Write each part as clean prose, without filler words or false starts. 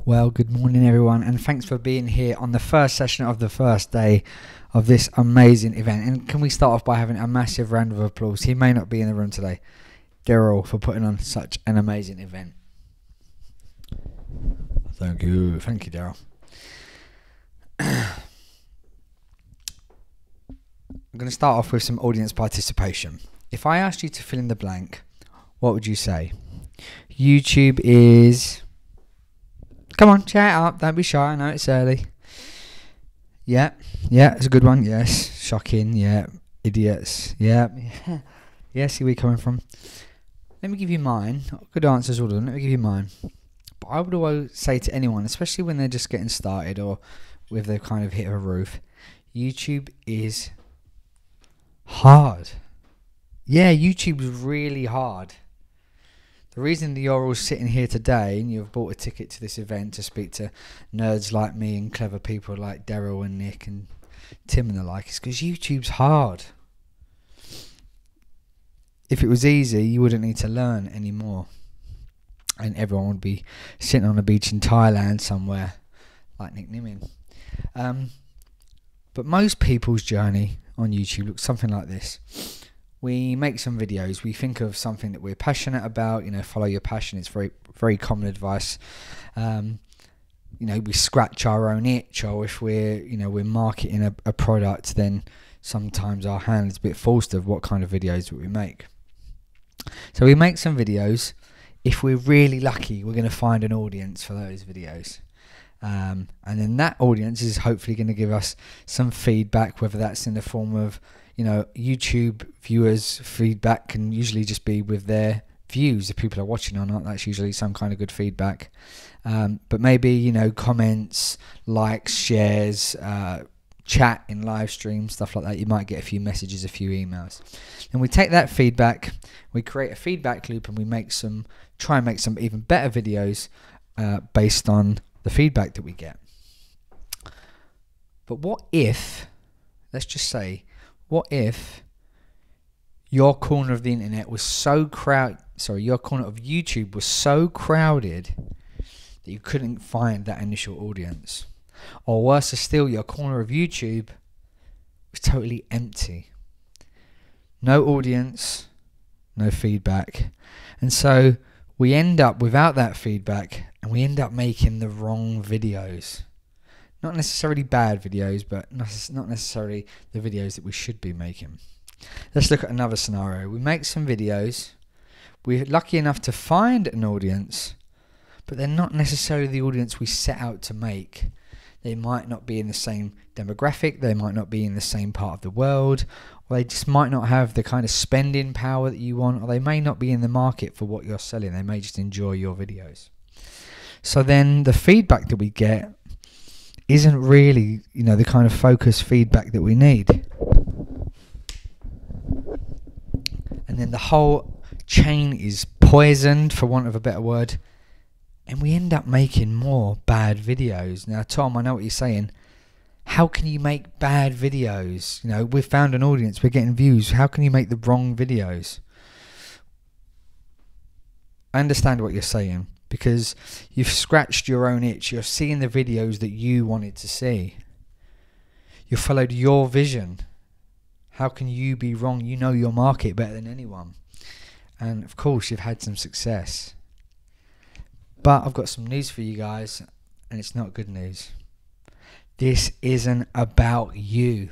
Well, good morning everyone, and thanks for being here on the first session of the first day of this amazing event. And can we start off by having a massive round of applause? He may not be in the room today, Daryl, for putting on such an amazing event. Thank you, Daryl. I'm going to start off with some audience participation. If I asked you to fill in the blank, what would you say? YouTube is... Come on, chat up, don't be shy, I know it's early. Yeah, it's a good one, yes. Shocking, yeah. Idiots, yeah. Yeah, see where you're coming from. Let me give you mine. Good answers, all of them. Let me give you mine. But I would always say to anyone, especially when they're just getting started or with their kind of hit of a roof, YouTube is hard. Yeah, YouTube's really hard. The reason that you're all sitting here today and you've bought a ticket to this event to speak to nerds like me and clever people like Daryl and Nick and Tim and the like is because YouTube's hard. If it was easy, you wouldn't need to learn anymore. And everyone would be sitting on a beach in Thailand somewhere like Nick Nimin. But most people's journey on YouTube looks something like this. We make some videos, we think of something that we're passionate about, follow your passion. It's very, very common advice. We scratch our own itch, or if we're marketing a product, then sometimes our hand is a bit forced of what kind of videos we make. So we make some videos. If we're really lucky, we're going to find an audience for those videos. And then that audience is hopefully going to give us some feedback, whether that's in the form of YouTube viewers' feedback can usually just be with their views, if people are watching or not. That's usually some kind of good feedback. But maybe, comments, likes, shares, chat in live streams, stuff like that. You might get a few messages, a few emails. And we take that feedback, we create a feedback loop, and we try and make some even better videos based on the feedback that we get. But what if, let's just say, what if your corner of the internet was so your corner of YouTube was so crowded that you couldn't find that initial audience? Or worse still, your corner of YouTube was totally empty. No audience, no feedback. And so we end up without that feedback, and we end up making the wrong videos. Not necessarily bad videos, but not necessarily the videos that we should be making. Let's look at another scenario. We make some videos. We're lucky enough to find an audience, but they're not necessarily the audience we set out to make. They might not be in the same demographic. They might not be in the same part of the world. Or they just might not have the kind of spending power that you want. Or they may not be in the market for what you're selling. They may just enjoy your videos. So then the feedback that we get isn't really, the kind of focused feedback that we need. And then the whole chain is poisoned, for want of a better word, and we end up making more bad videos. Now, Tom, I know what you're saying. How can you make bad videos? We've found an audience, we're getting views. How can you make the wrong videos? I understand what you're saying, because you've scratched your own itch. You're seeing the videos that you wanted to see. You followed your vision. How can you be wrong? You know your market better than anyone. And of course, you've had some success. But I've got some news for you guys, and it's not good news. This isn't about you.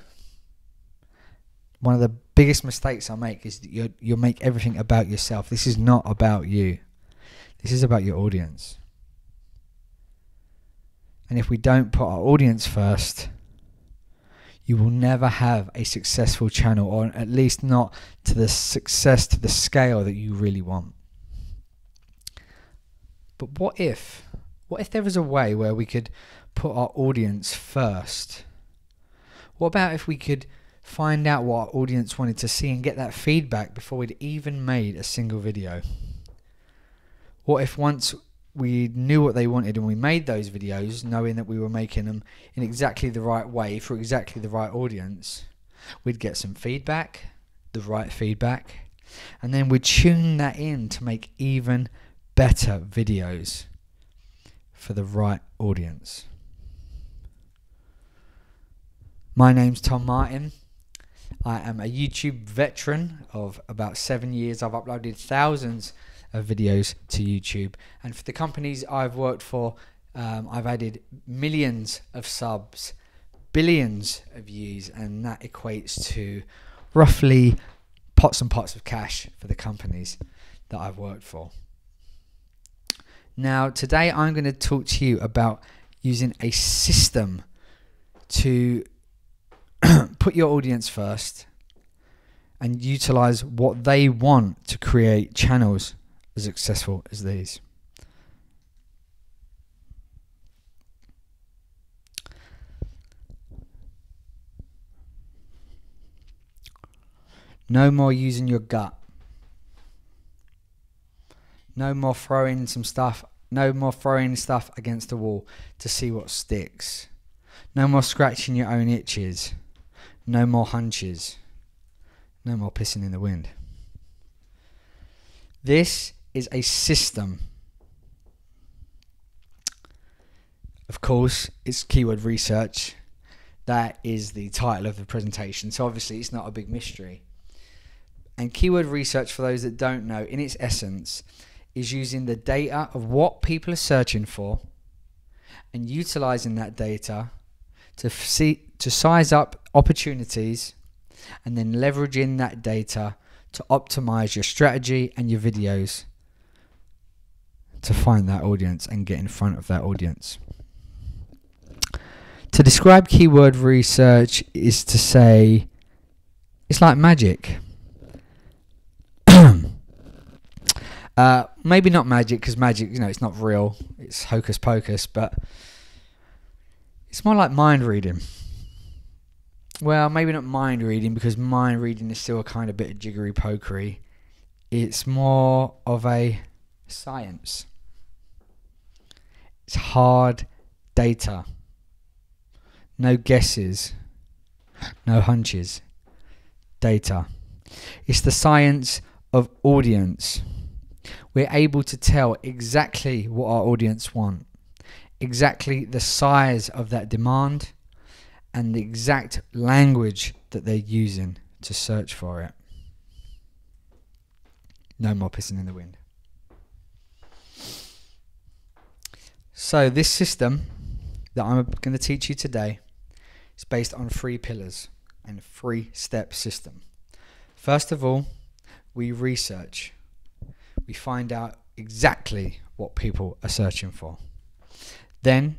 One of the biggest mistakes I make is that you make everything about yourself. This is not about you. This is about your audience. And if we don't put our audience first, you will never have a successful channel, or at least not to the success, to the scale that you really want. But what if there was a way where we could put our audience first? What about if we could find out what our audience wanted to see and get that feedback before we'd even made a single video? What if once we knew what they wanted and we made those videos, knowing that we were making them in exactly the right way for exactly the right audience, we'd get some feedback, the right feedback, and then we'd tune that in to make even better videos for the right audience. My name's Tom Martin. I am a YouTube veteran of about 7 years. I've uploaded thousands of videos to YouTube, and for the companies I've worked for, I've added millions of subs, billions of views, and that equates to roughly pots and pots of cash for the companies that I've worked for. Now, today I'm going to talk to you about using a system to put your audience first and utilize what they want to create channels as successful as these. No more using your gut. No more throwing stuff against the wall to see what sticks. No more scratching your own itches. No more hunches. No more pissing in the wind. This is a system. Of course, it's keyword research. That is the title of the presentation. So obviously it's not a big mystery. And keyword research, for those that don't know, in its essence, is using the data of what people are searching for and utilizing that data to size up opportunities, and then leveraging that data to optimize your strategy and your videos to find that audience and get in front of that audience. To describe keyword research is to say it's like magic. Maybe not magic, because magic, it's not real. It's hocus pocus, but it's more like mind reading. Well, maybe not mind reading, because mind reading is still a kind of bit of jiggery pokery. It's more of a science. It's hard data. No guesses. No hunches. Data. It's the science of audience. We're able to tell exactly what our audience want, exactly the size of that demand, and the exact language that they're using to search for it. No more pissing in the wind. So this system that I'm going to teach you today is based on 3 pillars and a 3-step system. First of all, we research. We find out exactly what people are searching for. Then,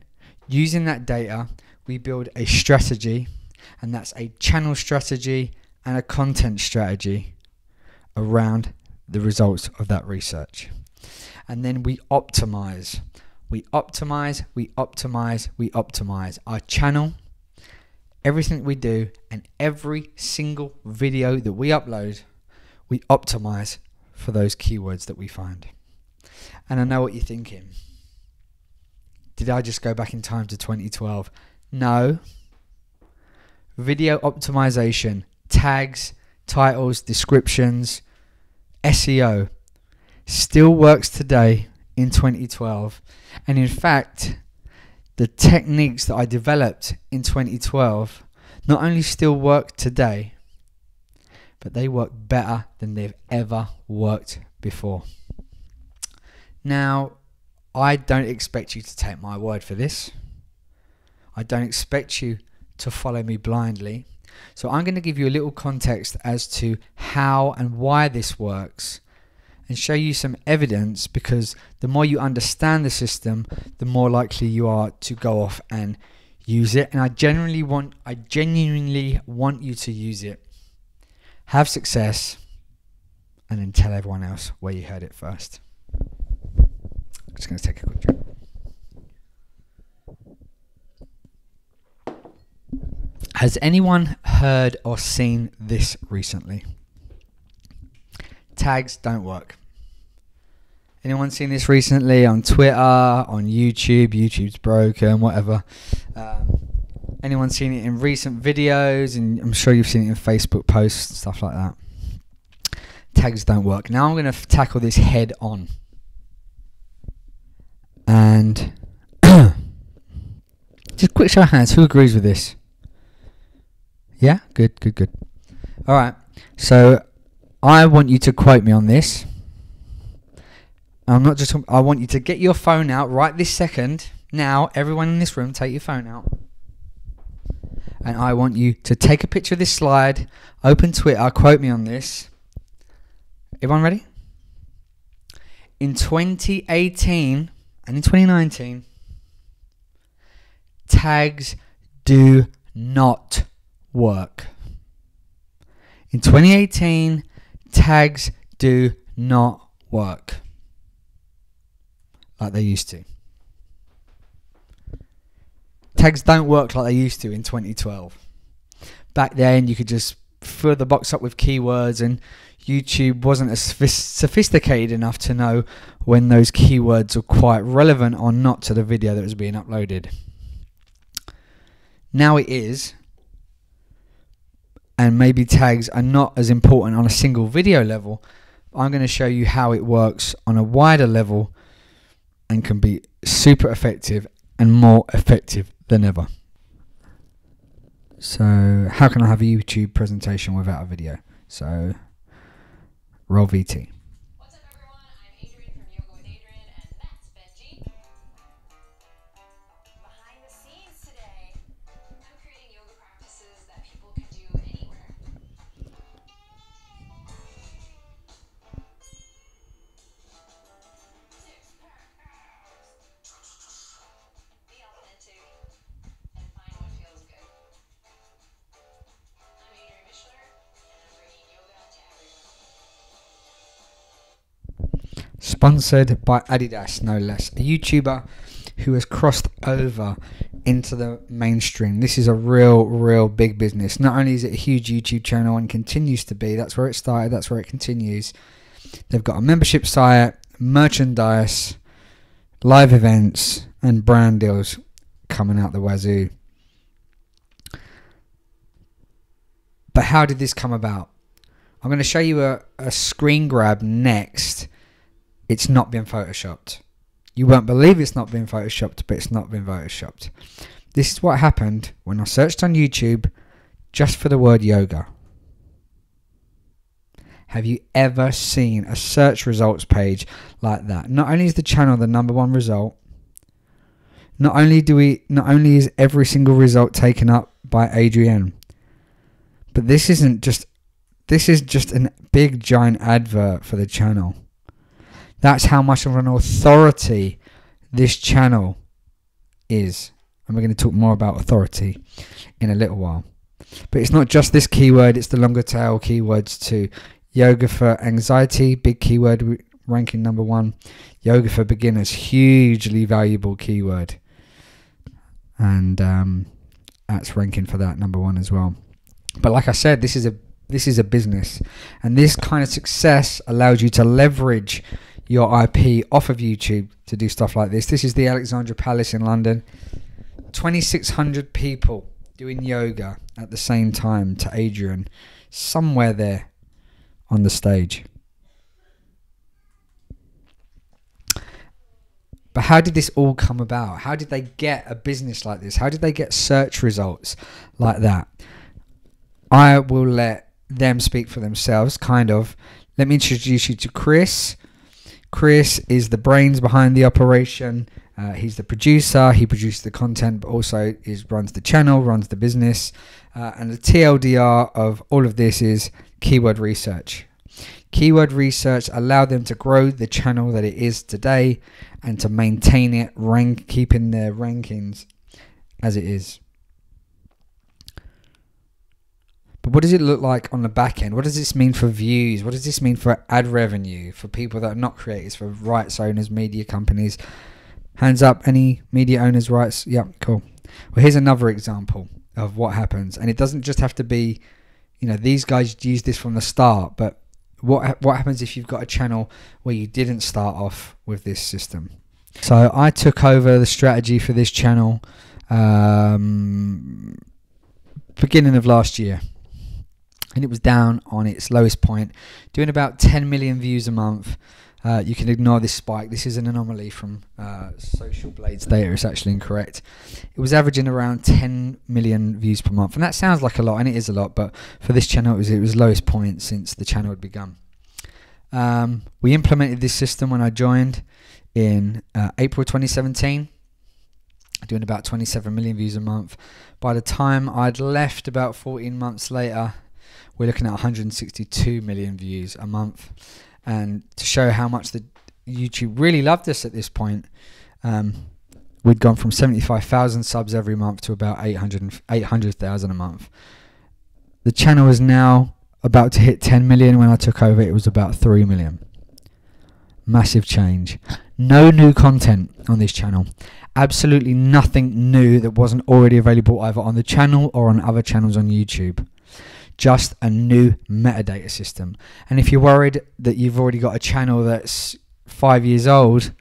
using that data, we build a strategy, and that's a channel strategy and a content strategy around the results of that research. And then we optimize. We optimize, we optimize, we optimize our channel, everything we do, and every single video that we upload, we optimize for those keywords that we find. And I know what you're thinking. Did I just go back in time to 2012? No. Video optimization, tags, titles, descriptions, SEO still works today in 2012. And in fact, the techniques that I developed in 2012 not only still work today, but they work better than they've ever worked before. Now, I don't expect you to take my word for this. I don't expect you to follow me blindly. So I'm going to give you a little context as to how and why this works, and show you some evidence, because the more you understand the system, the more likely you are to go off and use it. And I genuinely want you to use it. Have success, and then tell everyone else where you heard it first. I'm just going to take a quick drink. Has anyone heard or seen this recently? Tags don't work. Anyone seen this recently on Twitter, on YouTube? YouTube's broken, whatever. Anyone seen it in recent videos? And I'm sure you've seen it in Facebook posts, stuff like that. Tags don't work. Now I'm going to tackle this head on. And Just quick show of hands. Who agrees with this? Yeah? Good, good, good. All right. So I want you to quote me on this. I'm not just... I want you to get your phone out right this second. Now, everyone in this room, take your phone out. And I want you to take a picture of this slide, open Twitter, quote me on this. Everyone ready? In 2018 and in 2019, tags do not work. In 2018, tags do not work like they used to. Tags don't work like they used to in 2012. Back then, you could just fill the box up with keywords, and YouTube wasn't as sophisticated enough to know when those keywords were quite relevant or not to the video that was being uploaded. Now it is, and maybe tags are not as important on a single video level. I'm going to show you how it works on a wider level and can be super effective and more effective than ever. So how can I have a YouTube presentation without a video? So roll VT. What's up everyone, I'm Adrian from Yoga with Adrian, and that's Benji. Behind the scenes today, I'm creating yoga practices that people can do anywhere. Be authentic and find what feels good. I'm Adrian Mishler, and I'm bringing yoga to everyone. Sponsored by Adidas, no less. A YouTuber who has crossed over into the mainstream. This is a real big business. Not only is it a huge YouTube channel and continues to be, that's where it started, that's where it continues. They've got a membership site, merchandise, live events, and brand deals coming out the wazoo. But how did this come about? I'm going to show you a screen grab next. It's not been photoshopped. You won't believe it's not been photoshopped, but it's not been photoshopped. This is what happened when I searched on YouTube just for the word yoga. Have you ever seen a search results page like that? Not only is the channel the #1 result, not only is every single result taken up by Adrienne, but this is just a big giant advert for the channel. That's how much of an authority this channel is. And we're going to talk more about authority in a little while. But it's not just this keyword, it's the longer tail keywords too. Yoga for anxiety, big keyword, ranking #1. Yoga for beginners, hugely valuable keyword. And that's ranking for that #1 as well. But like I said, this is a business. And this kind of success allows you to leverage your IP off of YouTube to do stuff like this. This is the Alexandra Palace in London. 2,600 people doing yoga at the same time to Adrian, somewhere there on the stage. But how did this all come about? How did they get a business like this? How did they get search results like that? I will let them speak for themselves, kind of. Let me introduce you to Chris. Chris is the brains behind the operation. He's the producer. He produces the content, but also runs the channel, runs the business. And the TLDR of all of this is keyword research. Keyword research allowed them to grow the channel that it is today and to maintain it, keeping their rankings as it is. But what does it look like on the back end? What does this mean for views? What does this mean for ad revenue, for people that are not creators, for rights owners, media companies? Hands up, any media owners, rights? Yep, cool. Well, here's another example of what happens. And it doesn't just have to be, you know, these guys use this from the start, but what happens if you've got a channel where you didn't start off with this system? So I took over the strategy for this channel beginning of last year. And it was down on its lowest point, doing about 10 million views a month. You can ignore this spike. This is an anomaly from Social Blades data. It's actually incorrect. It was averaging around 10 million views per month, and that sounds like a lot, and it is a lot, but for this channel it was lowest point since the channel had begun. We implemented this system when I joined in April 2017, doing about 27 million views a month. By the time I'd left about 14 months later, we're looking at 162 million views a month. And to show how much the YouTube really loved us at this point, we'd gone from 75,000 subs every month to about 800,000 a month. The channel is now about to hit 10 million. When I took over, it was about 3 million. Massive change. No new content on this channel. Absolutely nothing new that wasn't already available either on the channel or on other channels on YouTube. Just a new metadata system. And if you're worried that you've already got a channel that's 5 years old,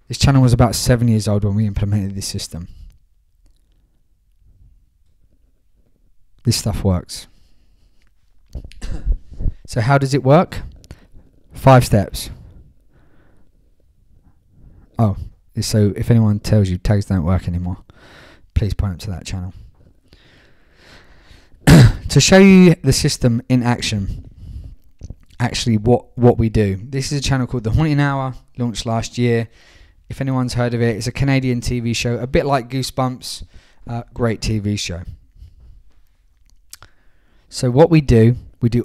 this channel was about 7 years old when we implemented this system. This stuff works. So how does it work? 5 steps. Oh, so if anyone tells you tags don't work anymore, please point them to that channel. To show you the system in action, actually what we do. This is a channel called The Haunting Hour, launched last year. If anyone's heard of it, it's a Canadian TV show, a bit like Goosebumps, great TV show. So what we do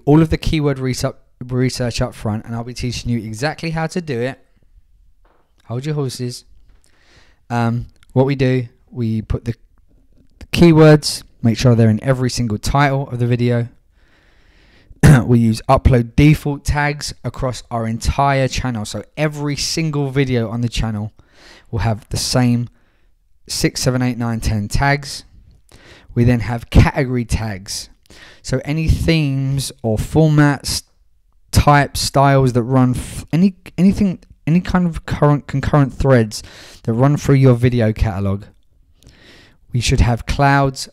all of the keyword research up front, and I'll be teaching you exactly how to do it. Hold your horses. What we do, we put the keywords, make sure they're in every single title of the video. We use upload default tags across our entire channel. So every single video on the channel will have the same 6, 7, 8, 9, 10 tags. We then have category tags. So any themes or formats, types, styles that run, any kind of concurrent threads that run through your video catalog. We should have clouds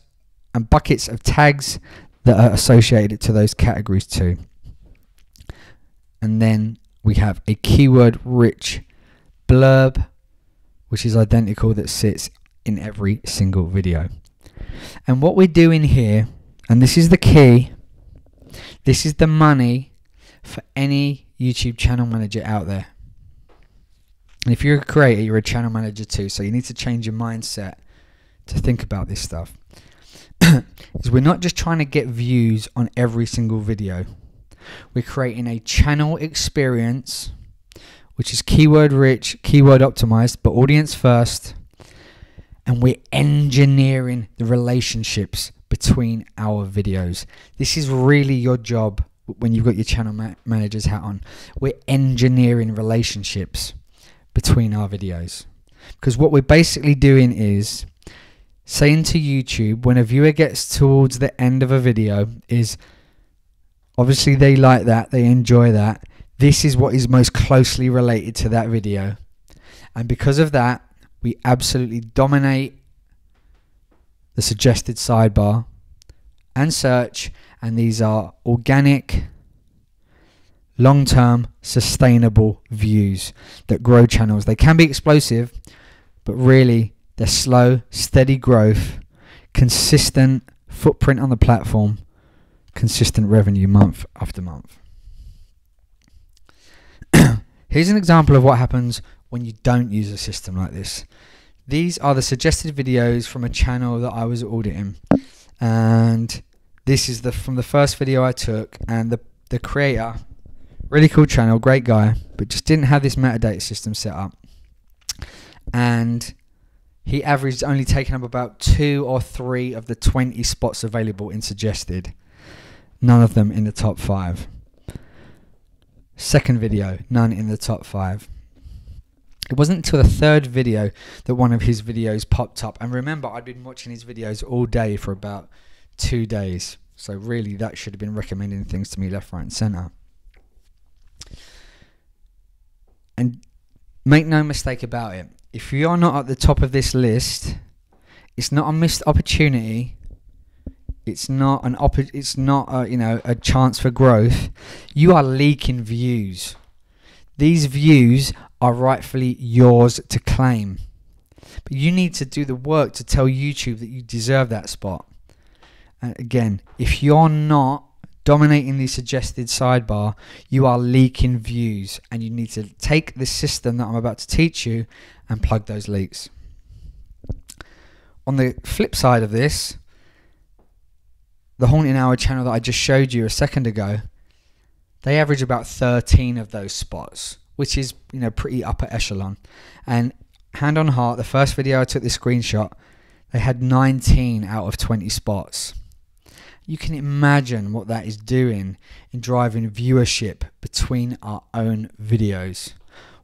and buckets of tags that are associated to those categories too. And then we have a keyword rich blurb, which is identical, that sits in every single video. And what we're doing here, and this is the key, this is the money for any YouTube channel manager out there. And if you're a creator, you're a channel manager too, so you need to change your mindset to think about this stuff. Is we're not just trying to get views on every single video. We're creating a channel experience which is keyword rich, keyword optimized, but audience first, and we're engineering the relationships between our videos. This is really your job when you've got your channel manager's hat on. We're engineering relationships between our videos, because what we're basically doing is saying to YouTube, when a viewer gets towards the end of a video, is obviously they like that, they enjoy that, this is what is most closely related to that video, and because of that we absolutely dominate the suggested sidebar and search, and these are organic, long-term, sustainable views that grow channels. They can be explosive, but really they're slow, steady growth, consistent footprint on the platform, consistent revenue month after month. Here's an example of what happens when you don't use a system like this. These are the suggested videos from a channel that I was auditing, and this is from the first video I took, and the creator, really cool channel, great guy, but just didn't have this metadata system set up, and he averaged only taking up about 2 or 3 of the 20 spots available in suggested, none of them in the top 5. Second video, none in the top 5. It wasn't until the third video that one of his videos popped up, and remember, I'd been watching his videos all day for about 2 days, so really that should have been recommending things to me left, right and center. And make no mistake about it, if you're not at the top of this list, it's not a missed opportunity. It's not a chance for growth. You are leaking views. These views are rightfully yours to claim. But you need to do the work to tell YouTube that you deserve that spot. And again, if you're not dominating the suggested sidebar, you are leaking views, and you need to take the system that I'm about to teach you and plug those leaks. On the flip side of this, the Haunting Hour channel that I just showed you a second ago, they average about 13 of those spots, which is, you know, pretty upper echelon. And hand on heart, the first video I took this screenshot, they had 19 out of 20 spots. You can imagine what that is doing in driving viewership between our own videos.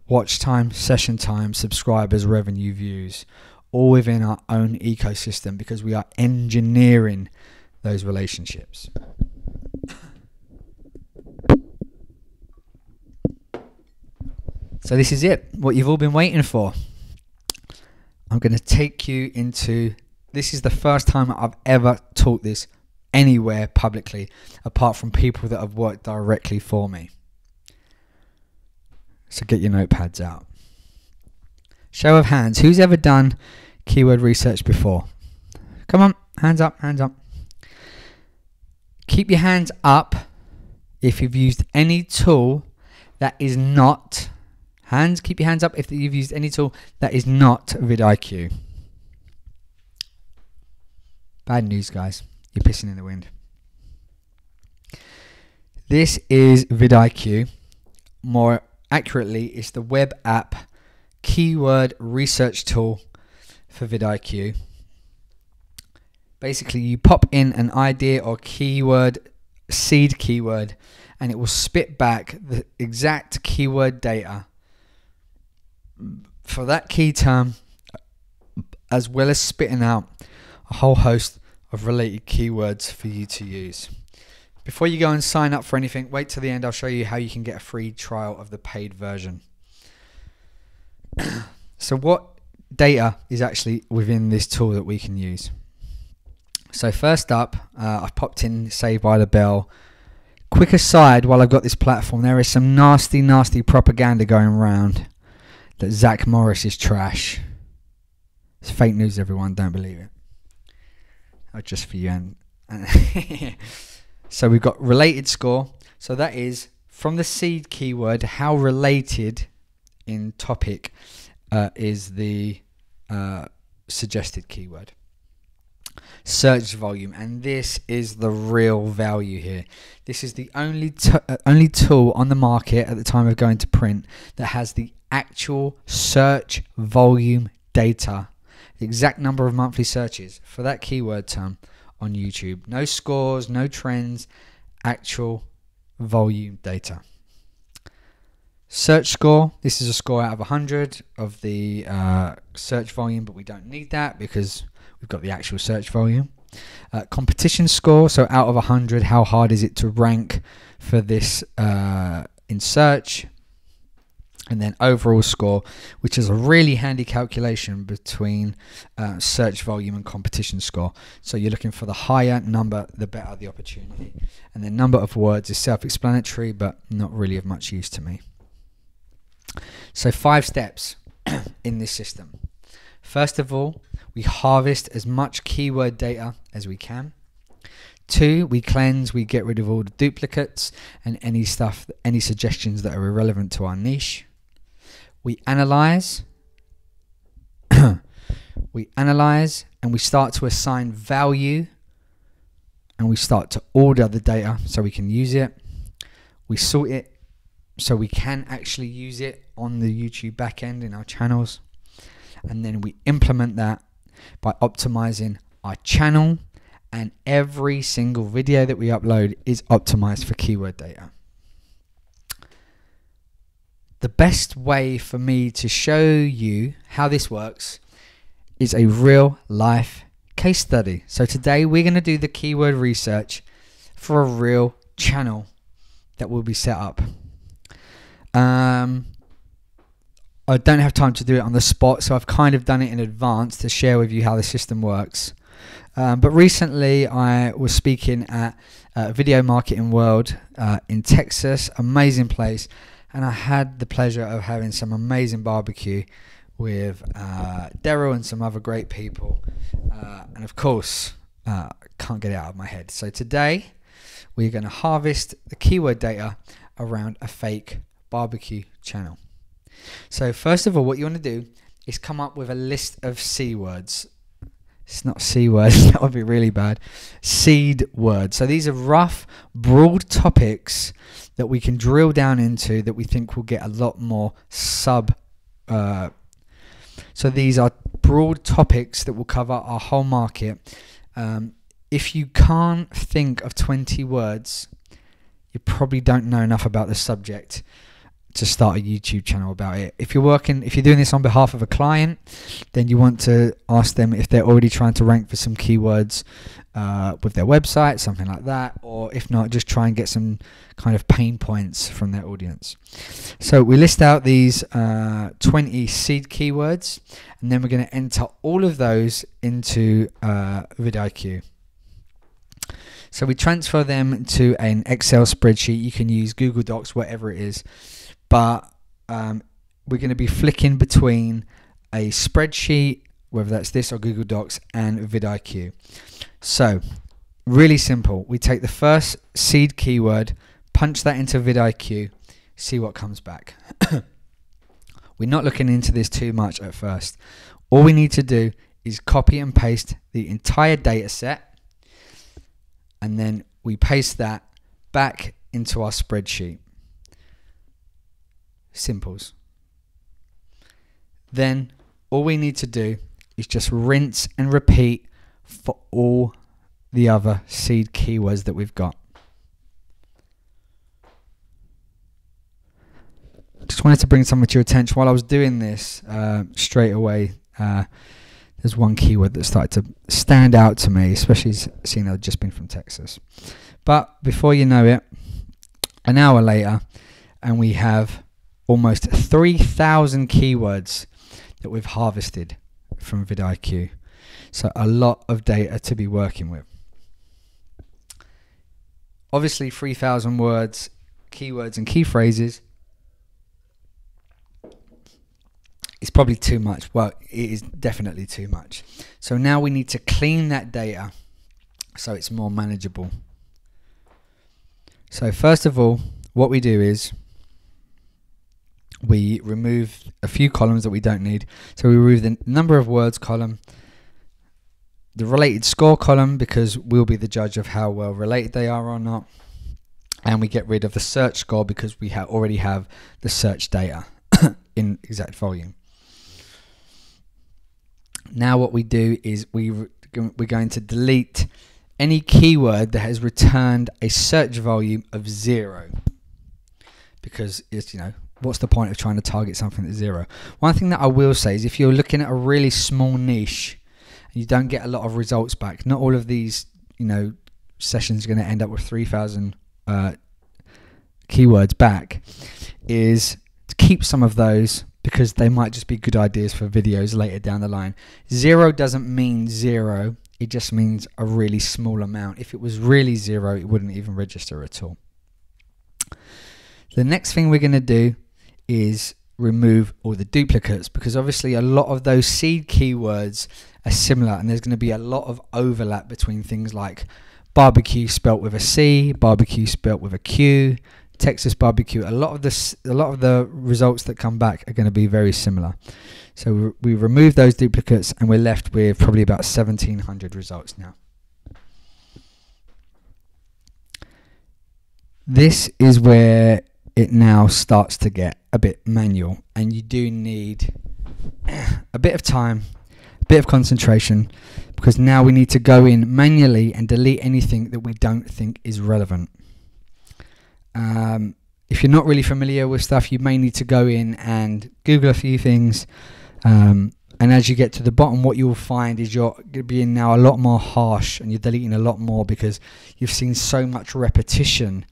Watch time, session time, subscribers, revenue, views, all within our own ecosystem, because we are engineering those relationships. So this is it, what you've all been waiting for. I'm going to take you into, this is the first time I've ever taught this anywhere publicly, apart from people that have worked directly for me. So get your notepads out. Show of hands, who's ever done keyword research before? Come on, hands up, hands up. Keep your hands up if you've used any tool that is not, keep your hands up if you've used any tool that is not vidIQ. Bad news, guys. You're pissing in the wind. This is vidIQ. More accurately, it's the web app keyword research tool for vidIQ. Basically, you pop in an idea or keyword, seed keyword, and it will spit back the exact keyword data for that key term, as well as spitting out a whole host of related keywords for you to use. Before you go and sign up for anything, wait till the end. I'll show you how you can get a free trial of the paid version. So what data is actually within this tool that we can use? So first up, I've popped in Saved by the Bell. Quick aside, while I've got this platform, there is some nasty, nasty propaganda going around that Zach Morris is trash. It's fake news, everyone. Don't believe it. Oh, just for you. So we've got related score. So that is from the seed keyword, how related in topic is the suggested keyword. Search volume, and this is the real value here. This is the only tool on the market at the time of going to print that has the actual search volume data, the exact number of monthly searches for that keyword term on YouTube. No scores, no trends, actual volume data. Search score, this is a score out of 100 of the search volume, but we don't need that because we've got the actual search volume. Competition score, so out of 100, how hard is it to rank for this in search? And then overall score, which is a really handy calculation between search volume and competition score. So you're looking for the higher number, the better the opportunity. And the number of words is self-explanatory, but not really of much use to me. So 5 steps in this system. First of all, we harvest as much keyword data as we can. 2, we cleanse, we get rid of all the duplicates and any suggestions that are irrelevant to our niche. We analyze, and we start to assign value, and we start to order the data so we can use it. We sort it so we can actually use it on the YouTube backend in our channels. And then we implement that by optimizing our channel, and every single video that we upload is optimized for keyword data. The best way for me to show you how this works is a real life case study. So today we're going to do the keyword research for a real channel that will be set up. I don't have time to do it on the spot, so I've kind of done it in advance to share with you how the system works. But recently I was speaking at Video Marketing World in Texas, amazing place. and I had the pleasure of having some amazing barbecue with Daryl and some other great people, and of course can't get it out of my head. So today we're going to harvest the keyword data around a fake barbecue channel. So first of all, what you want to do is come up with a list of C words. It's not C words, that would be really bad. Seed words. So these are rough, broad topics that we can drill down into that we think will get a lot more so these are broad topics that will cover our whole market. If you can't think of 20 words, you probably don't know enough about the subject to start a YouTube channel about it. If you're doing this on behalf of a client, then you want to ask them if they're already trying to rank for some keywords with their website, something like that, or if not, just try and get some kind of pain points from their audience. So we list out these 20 seed keywords, and then we're going to enter all of those into vidIQ. So we transfer them to an Excel spreadsheet. You can use Google Docs, whatever it is. But we're going to be flicking between a spreadsheet, whether that's this or Google Docs, and vidIQ. So really simple. We take the first seed keyword, punch that into vidIQ, see what comes back. We're not looking into this too much at first. All we need to do is copy and paste the entire data set, and then we paste that back into our spreadsheet. Simples. Then all we need to do is just rinse and repeat for all the other seed keywords that we've got. Just wanted to bring something to your attention. While I was doing this, straight away, there's one keyword that started to stand out to me, especially seeing I'd just been from Texas. But before you know it, an hour later, and we have almost 3,000 keywords that we've harvested from vidIQ. So a lot of data to be working with. Obviously 3,000 words, keywords and key phrases is probably too much. Well, it is definitely too much. So now we need to clean that data so it's more manageable. So first of all, what we do is we remove a few columns that we don't need. So we remove the number of words column, the related score column, because we'll be the judge of how well related they are or not, and we get rid of the search score because we already have the search data in exact volume. Now what we do is we're going to delete any keyword that has returned a search volume of 0, because it's, what's the point of trying to target something that's 0? One thing that I will say is if you're looking at a really small niche and you don't get a lot of results back, not all of these, sessions are going to end up with 3,000 keywords back, is to keep some of those because they might just be good ideas for videos later down the line. 0 doesn't mean 0. It just means a really small amount. If it was really 0, it wouldn't even register at all. The next thing we're going to do is remove all the duplicates, because obviously a lot of those seed keywords are similar, and there's going to be a lot of overlap between things like barbecue spelt with a C, barbecue spelt with a Q, Texas barbecue. A lot of the results that come back are going to be very similar. So we remove those duplicates and we're left with probably about 1,700 results now. This is where it now starts to get a bit manual, and you do need a bit of time, a bit of concentration, because now we need to go in manually and delete anything that we don't think is relevant. If you're not really familiar with stuff, you may need to go in and Google a few things, and as you get to the bottom, what you'll find is you're being now a lot more harsh, and you're deleting a lot more because you've seen so much repetition.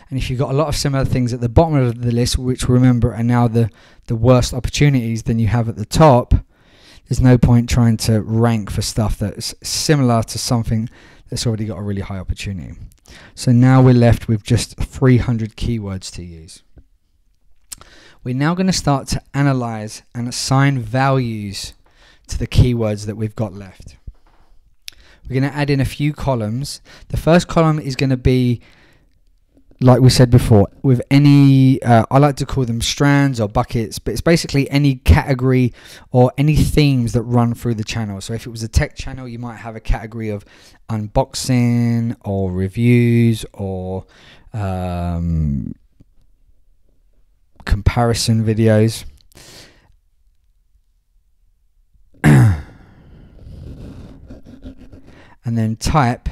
And if you've got a lot of similar things at the bottom of the list, which remember are now the worst opportunities than you have at the top, there's no point trying to rank for stuff that's similar to something that's already got a really high opportunity. So now we're left with just 300 keywords to use. We're now going to start to analyze and assign values to the keywords that we've got left. We're going to add in a few columns. The first column is going to be, like we said before, with any, I like to call them strands or buckets, but it's basically any category or any themes that run through the channel. So if it was a tech channel, you might have a category of unboxing or reviews or comparison videos. And then type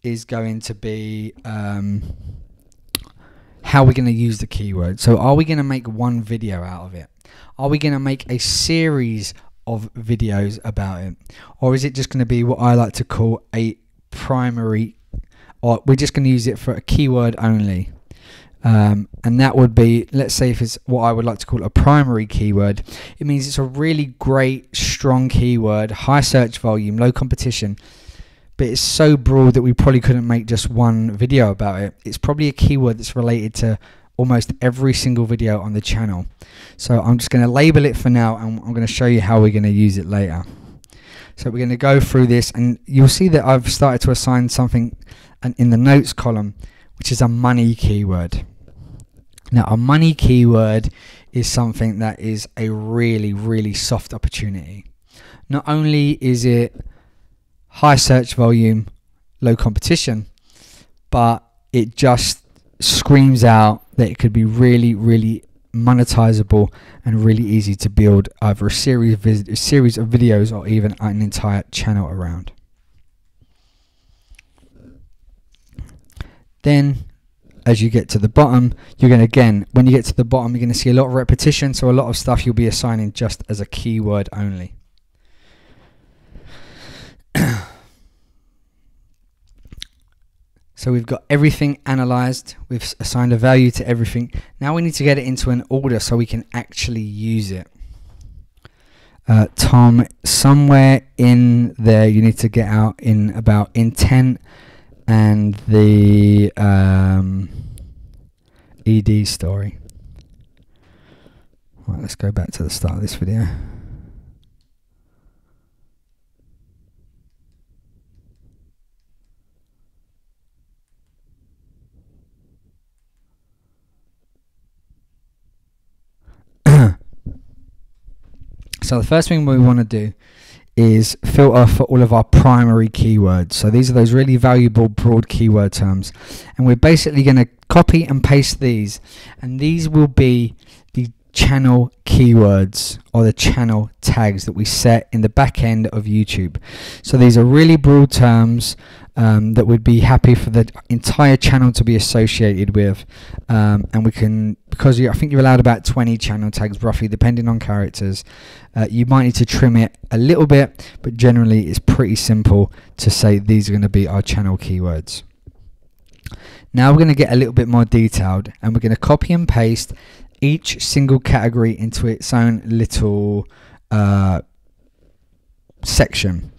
is going to be how we're going to use the keyword. So are we going to make one video out of it? Are we going to make a series of videos about it? Or is it just going to be what I like to call a primary, or we're just going to use it for a keyword only? And that would be, let's say if it's what I would like to call a primary keyword, it means it's a really great, strong keyword, high search volume, low competition, but it's so broad that we probably couldn't make just one video about it. It's probably a keyword that's related to almost every single video on the channel. So I'm just going to label it for now, and I'm going to show you how we're going to use it later. So we're going to go through this, and you'll see that I've started to assign something in the notes column, which is a money keyword. Now, a money keyword is something that is a really, really soft opportunity. Not only is it high search volume, low competition, but it just screams out that it could be really, really monetizable and really easy to build either a series of videos or even an entire channel around. Then, as you get to the bottom, you're going to, again, when you get to the bottom, you're going to see a lot of repetition, so a lot of stuff you'll be assigning just as a keyword only. So we've got everything analyzed, we've assigned a value to everything. Now we need to get it into an order so we can actually use it. Tom, somewhere in there you need to get out in about intent and the ED story. Right, let's go back to the start of this video. So the first thing we want to do is filter for all of our primary keywords. So these are those really valuable broad keyword terms, and we're basically going to copy and paste these, and these will be the channel keywords or the channel tags that we set in the back end of YouTube. So these are really broad terms that would be happy for the entire channel to be associated with, and we can, because I think you're allowed about 20 channel tags roughly, depending on characters. You might need to trim it a little bit, but generally it's pretty simple to say these are going to be our channel keywords. Now we're going to get a little bit more detailed, and we're going to copy and paste each single category into its own little section.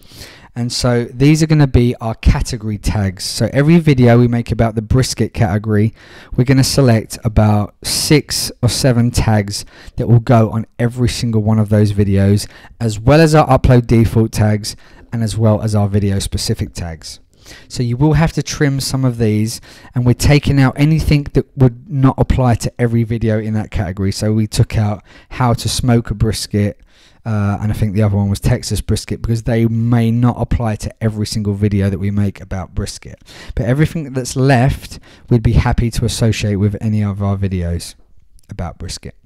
And so these are going to be our category tags. So every video we make about the brisket category, we're going to select about 6 or 7 tags that will go on every single one of those videos, as well as our upload default tags and as well as our video specific tags. So you will have to trim some of these, and we're taking out anything that would not apply to every video in that category. So we took out how to smoke a brisket, and I think the other one was Texas brisket, because they may not apply to every single video that we make about brisket. But everything that's left, we'd be happy to associate with any of our videos about brisket.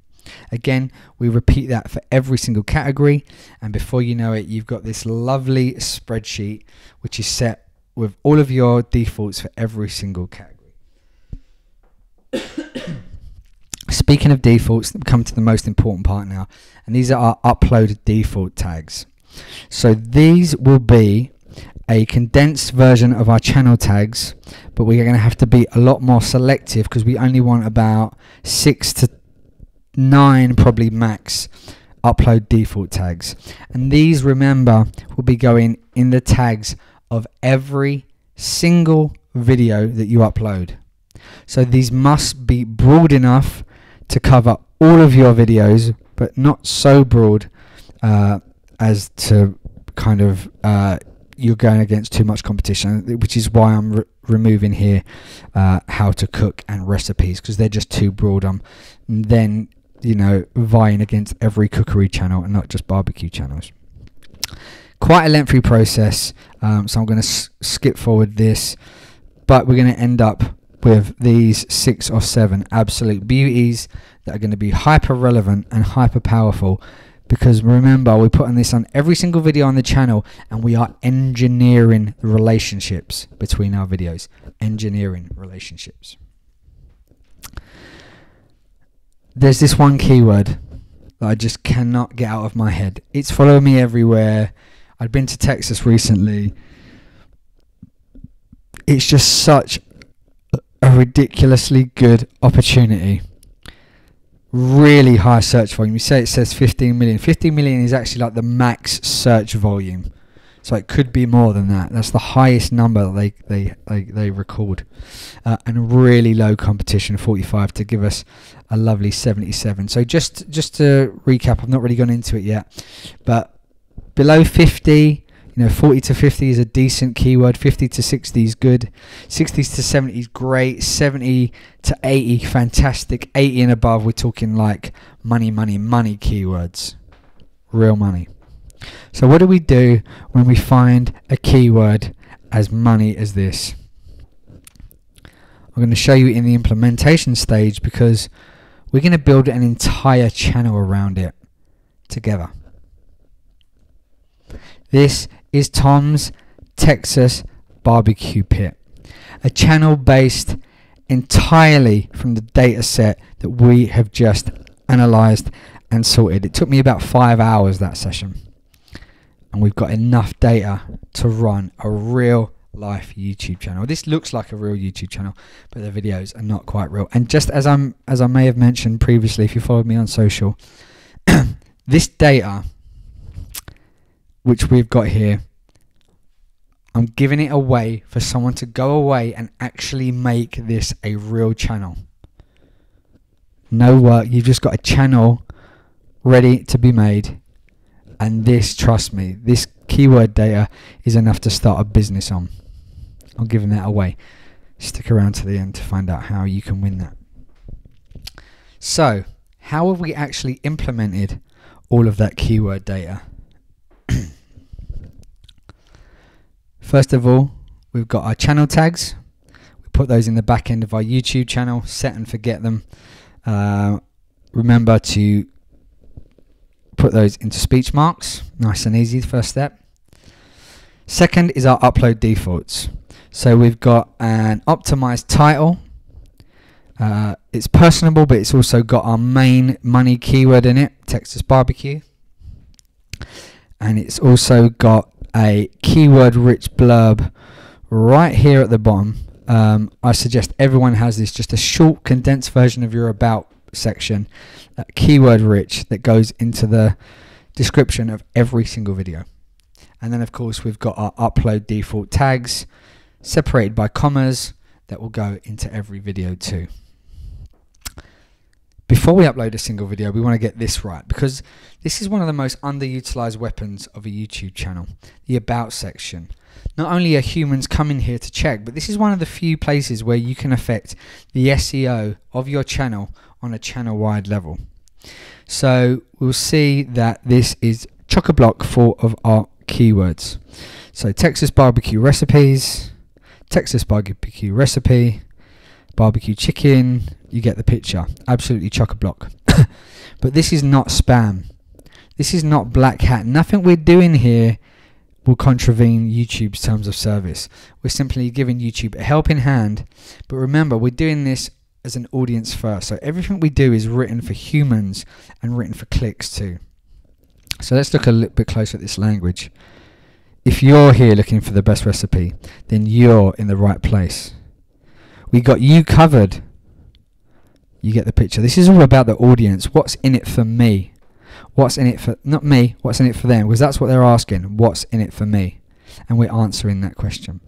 Again, we repeat that for every single category, and before you know it, you've got this lovely spreadsheet which is set with all of your defaults for every single category. Speaking of defaults, we come to the most important part now, and these are our upload default tags. So these will be a condensed version of our channel tags, but we're going to have to be a lot more selective because we only want about 6 to 9 probably max upload default tags. And these, remember, will be going in the tags of every single video that you upload. So these must be broad enough to cover all of your videos, but not so broad as to kind of you're going against too much competition, which is why I'm removing here how to cook and recipes, because they're just too broad. I'm then, you know, vying against every cookery channel and not just barbecue channels. Quite a lengthy process, so I'm going to skip forward this, but we're going to end up with these 6 or 7 absolute beauties that are going to be hyper relevant and hyper powerful, because remember, we're putting this on every single video on the channel, and we are engineering the relationships between our videos. Engineering relationships. There's this one keyword that I just cannot get out of my head. It's following me everywhere. I'd been to Texas recently. It's just such a ridiculously good opportunity. Really high search volume. You say it says 15 million. 15 million is actually like the max search volume, so it could be more than that. That's the highest number they record, and really low competition, 45, to give us a lovely 77. So just to recap, I've not really gone into it yet, but below 50, you know, 40 to 50 is a decent keyword. 50 to 60 is good. 60 to 70 is great. 70 to 80, fantastic. 80 and above, we're talking like money, money, money keywords. Real money. So what do we do when we find a keyword as money as this? I'm going to show you in the implementation stage, because we're going to build an entire channel around it together. This is Tom's Texas Barbecue Pit, a channel based entirely from the data set that we have just analyzed and sorted. It took me about 5 hours, that session, and we've got enough data to run a real life YouTube channel. This looks like a real YouTube channel, but the videos are not quite real. And just as I may have mentioned previously, if you followed me on social, this data which we've got here, I'm giving it away for someone to go away and actually make this a real channel. No work, you've just got a channel ready to be made, and this, trust me, this keyword data is enough to start a business on. I'm giving that away. Stick around to the end to find out how you can win that. So, how have we actually implemented all of that keyword data? First of all, we've got our channel tags. We put those in the back end of our YouTube channel. Set and forget them. Remember to put those into speech marks. Nice and easy, the first step. Second is our upload defaults. So we've got an optimized title. It's personable, but it's also got our main money keyword in it, Texas Barbecue. And it's also got a keyword rich blurb right here at the bottom. I suggest everyone has this, just a short condensed version of your about section, keyword rich, that goes into the description of every single video. And then of course we've got our upload default tags separated by commas that will go into every video too. Before we upload a single video, we want to get this right, because this is one of the most underutilized weapons of a YouTube channel, the about section. Not only are humans coming here to check, but this is one of the few places where you can affect the SEO of your channel on a channel-wide level. So we'll see that this is chock-a-block full of our keywords. So Texas barbecue recipes, Texas barbecue recipe, barbecue chicken, you get the picture. Absolutely chock-a-block. But this is not spam. This is not black hat. Nothing we're doing here will contravene YouTube's terms of service. We're simply giving YouTube a helping hand. But remember, we're doing this as an audience first. So everything we do is written for humans and written for clicks too. So let's look a little bit closer at this language. If you're here looking for the best recipe, then you're in the right place. We got you covered. You get the picture. This is all about the audience. What's in it for me? What's in it for, not me, what's in it for them? Because that's what they're asking. What's in it for me? And we're answering that question.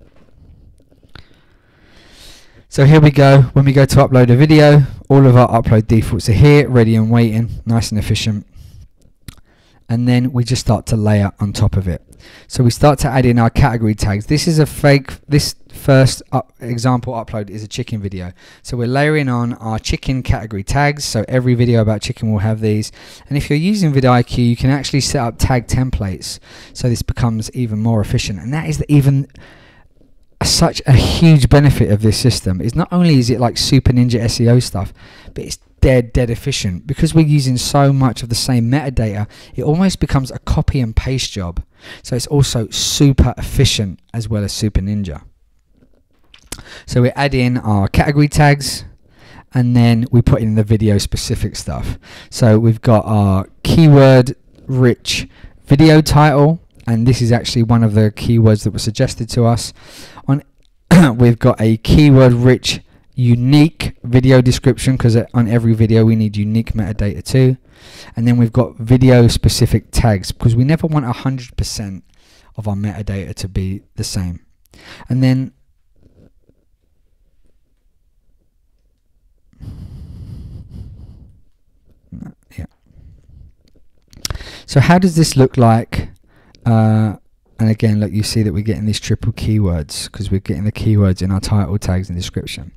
So here we go. When we go to upload a video, all of our upload defaults are here, ready and waiting, nice and efficient. And then we just start to layer on top of it. So we start to add in our category tags. This is a fake, this first example upload is a chicken video. So we're layering on our chicken category tags. So every video about chicken will have these. And if you're using vidIQ, you can actually set up tag templates. So this becomes even more efficient. And that is even such a huge benefit of this system. Is not only is it like super ninja SEO stuff, but it's dead efficient. Because we're using so much of the same metadata, it almost becomes a copy and paste job. So it's also super efficient as well as super ninja. So we add in our category tags and then we put in the video specific stuff. So we've got our keyword rich video title, and this is actually one of the keywords that were suggested to us. We've got a keyword rich unique video description, because on every video we need unique metadata too. And then we've got video specific tags, because we never want 100% of our metadata to be the same. And then so how does this look like? And again, look, you see that we're getting these triple keywords because we're getting the keywords in our title, tags and description.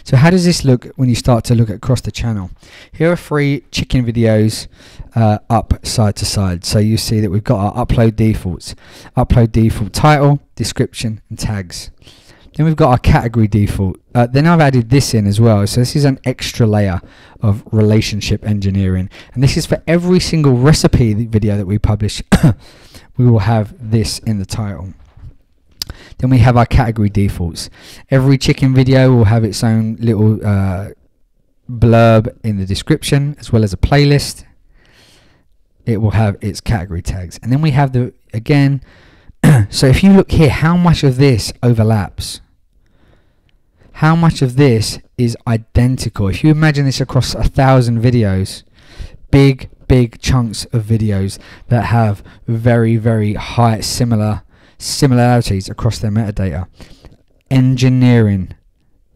So how does this look when you start to look across the channel? Here are 3 chicken videos up side to side. So you see that we've got our upload defaults. Upload default title, description and tags. Then we've got our category default. Then I've added this in as well. So this is an extra layer of relationship engineering. And this is for every single recipe video that we publish. We will have this in the title. Then we have our category defaults. Every chicken video will have its own little blurb in the description, as well as a playlist. It will have its category tags. And then we have the, again, so if you look here, how much of this overlaps? How much of this is identical? If you imagine this across 1,000 videos, big chunks of videos that have very high similarities across their metadata. Engineering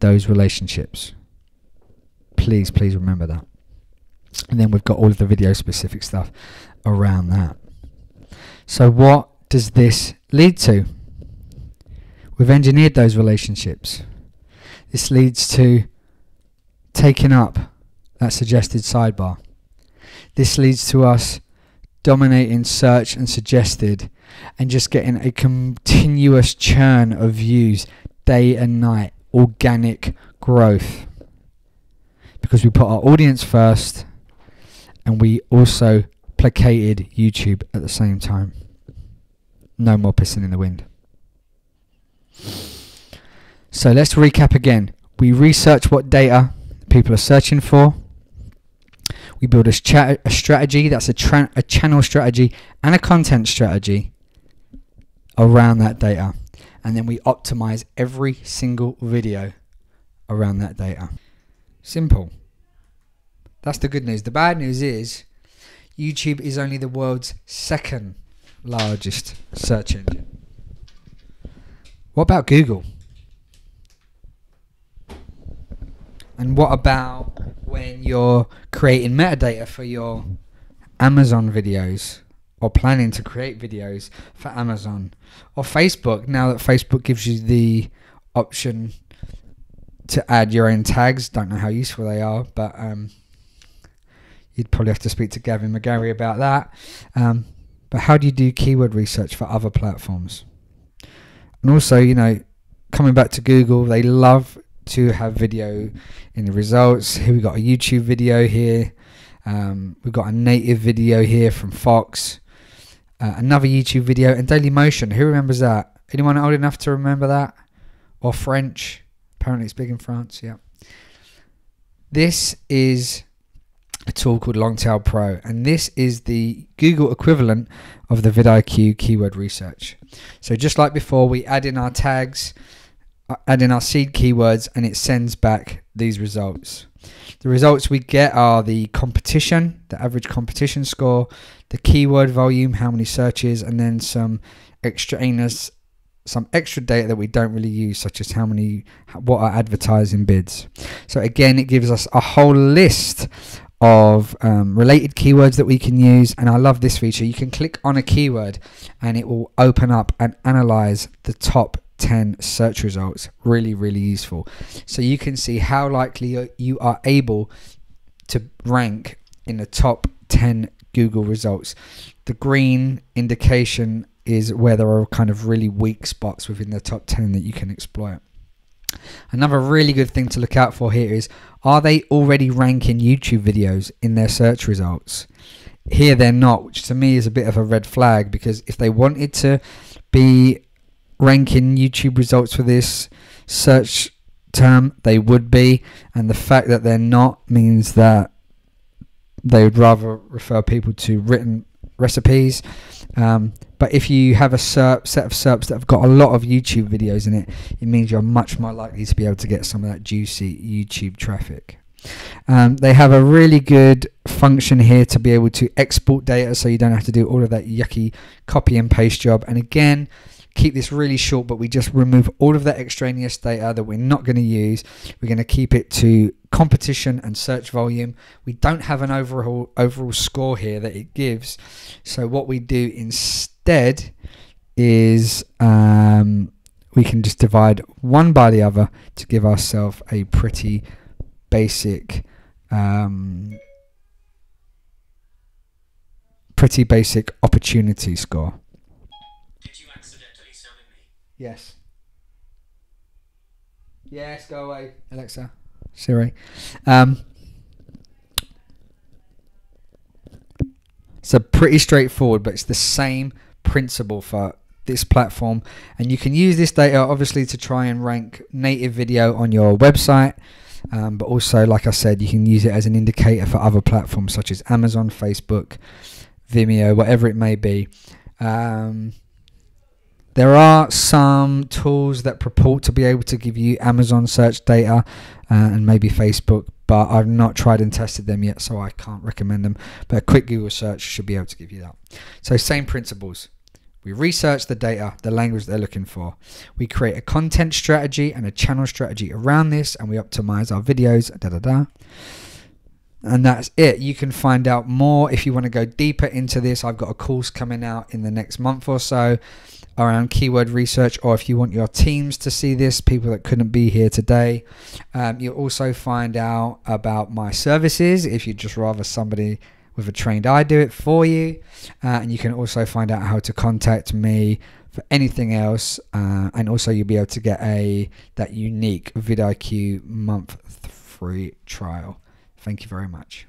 those relationships. Please remember that. And then we've got all of the video specific stuff around that. So what does this lead to? We've engineered those relationships. This leads to taking up that suggested sidebar. This leads to us dominating search and suggested and just getting a continuous churn of views day and night, organic growth. Because we put our audience first and we also placated YouTube at the same time. No more pissing in the wind. So let's recap again. We research what data people are searching for. We build a strategy, that's a channel strategy and a content strategy around that data. And then we optimize every single video around that data. Simple. That's the good news. The bad news is YouTube is only the world's 2nd largest search engine. What about Google? And what about when you're creating metadata for your Amazon videos, or planning to create videos for Amazon, or Facebook, now that Facebook gives you the option to add your own tags? Don't know how useful they are, but you'd probably have to speak to Gavin McGarry about that. But how do you do keyword research for other platforms? And also, you know, coming back to Google, they love to have video in the results. Here we've got a YouTube video here. We've got a native video here from Fox. Another YouTube video, and Dailymotion. Who remembers that? Anyone old enough to remember that? Or French? Apparently it's big in France, yeah. This is a tool called Longtail Pro, and this is the Google equivalent of the vidIQ keyword research. So just like before, we add in our tags, add in our seed keywords, and it sends back these results. The results we get are the competition, the average competition score, the keyword volume, how many searches, and then some extraneous some extra data that we don't really use, such as what are advertising bids. So again, it gives us a whole list of related keywords that we can use, and I love this feature. You can click on a keyword and it will open up and analyze the top 10 search results. Really, really useful. So you can see how likely you are able to rank in the top 10 Google results. The green indication is where there are kind of really weak spots within the top 10 that you can exploit. Another really good thing to look out for here is, are they already ranking YouTube videos in their search results? Here they're not, which to me is a bit of a red flag, because if they wanted to be ranking YouTube results for this search term, they would be, and the fact that they're not means that they would rather refer people to written recipes. But if you have a set of SERPs that have got a lot of YouTube videos in it, it means you're much more likely to be able to get some of that juicy YouTube traffic. They have a really good function here to be able to export data, so you don't have to do all of that yucky copy and paste job. And again, keep this really short, but we just remove all of that extraneous data that we're not going to use. We're going to keep it to competition and search volume. We don't have an overall score here that it gives. So what we do instead is we can just divide one by the other to give ourselves a pretty basic opportunity score. Did you accidentally summon me? Yes. Yes, go away, Alexa. Siri. So pretty straightforward, but it's the same principle for this platform, and you can use this data obviously to try and rank native video on your website, but also, like I said, you can use it as an indicator for other platforms such as Amazon, Facebook, Vimeo, whatever it may be. There are some tools that purport to be able to give you Amazon search data and maybe Facebook, but I've not tried and tested them yet, so I can't recommend them. But a quick Google search should be able to give you that. So same principles. We research the data, the language they're looking for. We create a content strategy and a channel strategy around this, and we optimize our videos, And that's it. You can find out more if you want to go deeper into this. I've got a course coming out in the next month or so around keyword research, or if you want your teams to see this, people that couldn't be here today. You'll also find out about my services if you'd just rather somebody with a trained eye do it for you. And you can also find out how to contact me for anything else. And also you'll be able to get that unique vidIQ month free trial. Thank you very much.